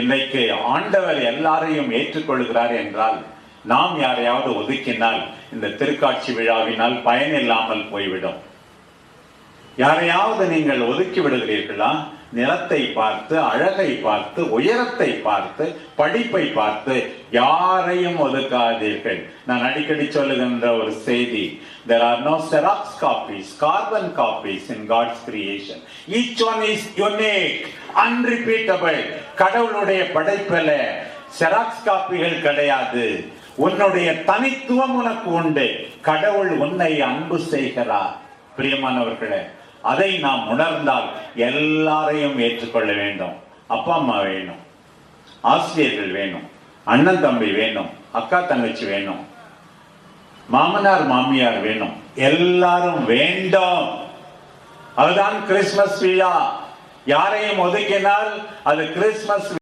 இன்றைக்கு ஆண்டவர் எல்லாரையும் ஏற்றுக்கொள்கிறார் என்றால் நாம் யாரையாவது ஒதுக்கினால் இந்த திருக்காட்சி விழாவினால் பயனில்லாமல் போய்விடும். யாரையாவது நீங்கள் ஒதுக்கி விடுகிறீர்களா? நிலத்தை பார்த்து, அழகை பார்த்து, உயரத்தை பார்த்து, படிப்பை பார்த்து யாரையும் ஒதுக்காதீர்கள். நான் அடிக்கடி சொல்லுகின்ற ஒரு செய்தி, there are no xerox copies, carbon copies in God's creation. Each one is unique, unrepeatable. கடவுளுடைய படைப்பில xerox காப்பிகள் கிடையாது. உன்னுடைய தனித்துவம் உனக்கு உண்டு. கடவுள் உன்னை அன்பு செய்கிறார். பிரியமானவர்களே, அதை நாம் உணர்ந்தால் எல்லாரையும் ஏற்றுக்கொள்ள வேண்டும். அப்பா அம்மா வேணும், ஆசிரியர்கள் வேணும், அண்ணன் தம்பி வேணும், அக்கா தங்கச்சி வேணும், மாமனார் மாமியார் வேணும், எல்லாரும் வேண்டும். அதுதான் கிறிஸ்துமஸ் விழா. யாரையும் ஒதுக்கினால் அது கிறிஸ்துமஸ்